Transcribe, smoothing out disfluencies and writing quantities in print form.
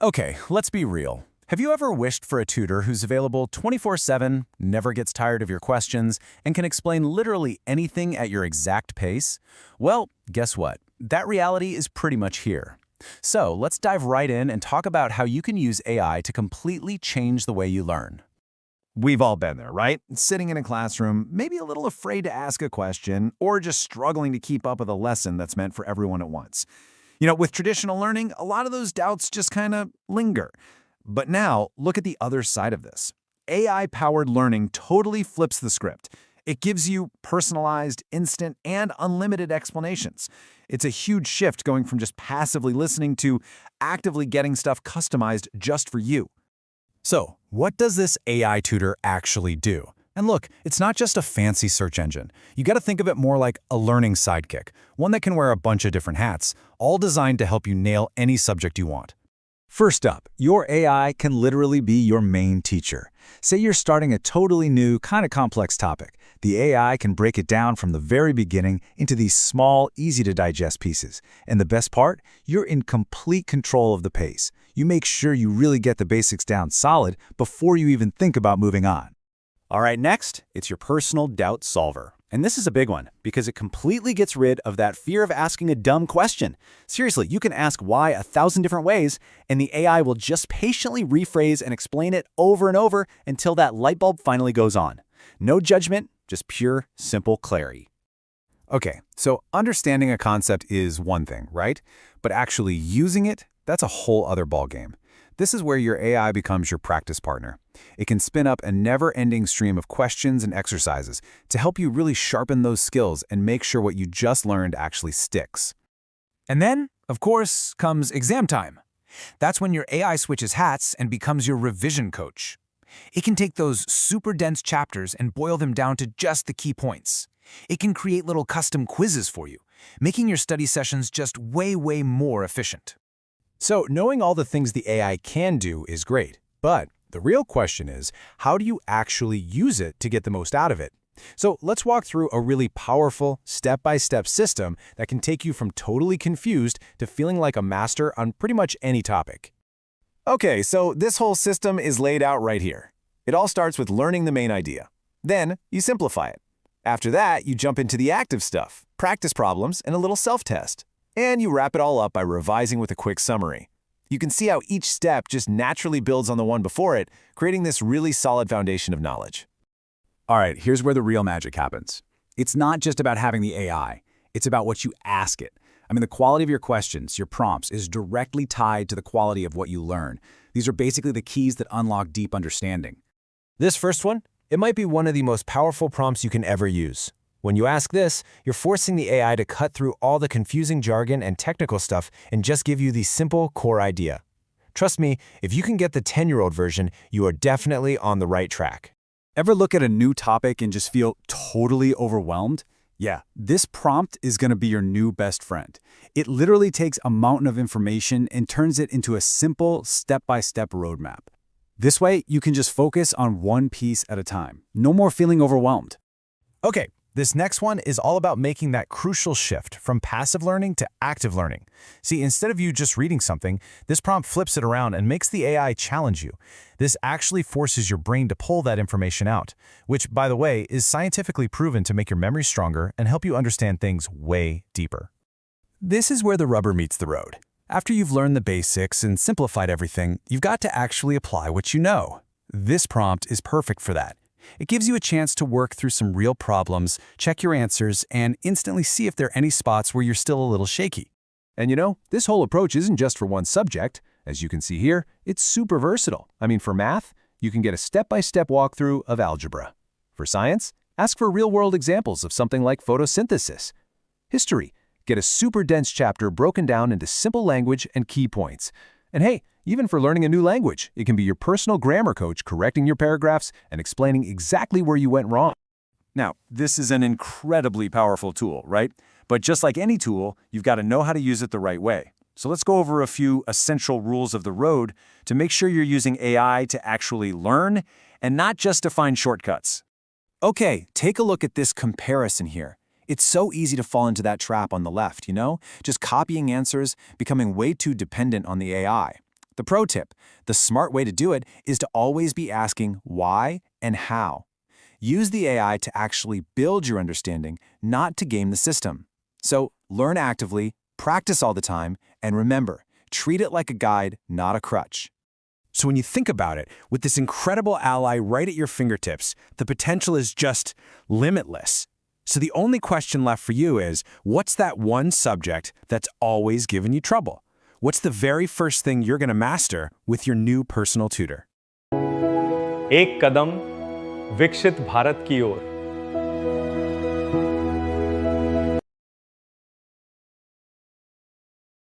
Okay, let's be real. Have you ever wished for a tutor who's available 24/7, never gets tired of your questions, and can explain literally anything at your exact pace? Well, guess what? That reality is pretty much here. So let's dive right in and talk about how you can use AI to completely change the way you learn. We've all been there, right? Sitting in a classroom, maybe a little afraid to ask a question, or just struggling to keep up with a lesson that's meant for everyone at once. With traditional learning, a lot of those doubts just kind of linger. But now, look at the other side of this. AI-powered learning totally flips the script. It gives you personalized, instant, and unlimited explanations. It's a huge shift going from just passively listening to actively getting stuff customized just for you. So, what does this AI tutor actually do? And look, it's not just a fancy search engine. You got to think of it more like a learning sidekick, one that can wear a bunch of different hats, all designed to help you nail any subject you want. First up, your AI can literally be your main teacher. Say you're starting a totally new, kind of complex topic. The AI can break it down from the very beginning into these small, easy-to-digest pieces. And the best part? You're in complete control of the pace. You make sure you really get the basics down solid before you even think about moving on. All right, next, it's your personal doubt solver. And this is a big one because it completely gets rid of that fear of asking a dumb question. Seriously, you can ask why 1,000 different ways, and the AI will just patiently rephrase and explain it over and over until that light bulb finally goes on. No judgment, just pure, simple clarity. Okay, so understanding a concept is one thing, right? But actually using it, that's a whole other ballgame. This is where your AI becomes your practice partner. It can spin up a never-ending stream of questions and exercises to help you really sharpen those skills and make sure what you just learned actually sticks. And then, of course, comes exam time. That's when your AI switches hats and becomes your revision coach. It can take those super dense chapters and boil them down to just the key points. It can create little custom quizzes for you, making your study sessions just way more efficient. So knowing all the things the AI can do is great, but the real question is, how do you actually use it to get the most out of it? So let's walk through a really powerful, step-by-step system that can take you from totally confused to feeling like a master on pretty much any topic. Okay, so this whole system is laid out right here. It all starts with learning the main idea. Then you simplify it. After that, you jump into the active stuff, practice problems, and a little self-test. And you wrap it all up by revising with a quick summary. You can see how each step just naturally builds on the one before it, creating this really solid foundation of knowledge. All right, here's where the real magic happens. It's not just about having the AI. It's about what you ask it. The quality of your questions, your prompts, is directly tied to the quality of what you learn. These are basically the keys that unlock deep understanding. This first one, it might be one of the most powerful prompts you can ever use. When you ask this, you're forcing the AI to cut through all the confusing jargon and technical stuff and just give you the simple core idea. Trust me, if you can get the 10-year-old version, you are definitely on the right track. Ever look at a new topic and just feel totally overwhelmed? Yeah, this prompt is going to be your new best friend. It literally takes a mountain of information and turns it into a simple step-by-step roadmap. This way, you can just focus on one piece at a time. No more feeling overwhelmed. Okay, this next one is all about making that crucial shift from passive learning to active learning. See, instead of you just reading something, this prompt flips it around and makes the AI challenge you. This actually forces your brain to pull that information out, which, by the way, is scientifically proven to make your memory stronger and help you understand things way deeper. This is where the rubber meets the road. After you've learned the basics and simplified everything, you've got to actually apply what you know. This prompt is perfect for that. It gives you a chance to work through some real problems, check your answers, and instantly see if there are any spots where you're still a little shaky. And this whole approach isn't just for one subject. As you can see here, it's super versatile. For math, you can get a step-by-step walkthrough of algebra. For science, ask for real-world examples of something like photosynthesis. History, get a super dense chapter broken down into simple language and key points. And hey, even for learning a new language, it can be your personal grammar coach correcting your paragraphs and explaining exactly where you went wrong. Now, this is an incredibly powerful tool, right? But just like any tool, you've got to know how to use it the right way. So let's go over a few essential rules of the road to make sure you're using AI to actually learn and not just to find shortcuts. Okay, take a look at this comparison here. It's so easy to fall into that trap on the left, just copying answers, becoming way too dependent on the AI. The pro tip, the smart way to do it is to always be asking why and how. Use the AI to actually build your understanding, not to game the system. So learn actively, practice all the time, and remember, treat it like a guide, not a crutch. So when you think about it, with this incredible ally right at your fingertips, the potential is just limitless. So the only question left for you is, what's that one subject that's always given you trouble? What's the very first thing you're going to master with your new personal tutor? एक कदम विकसित भारत की ओर।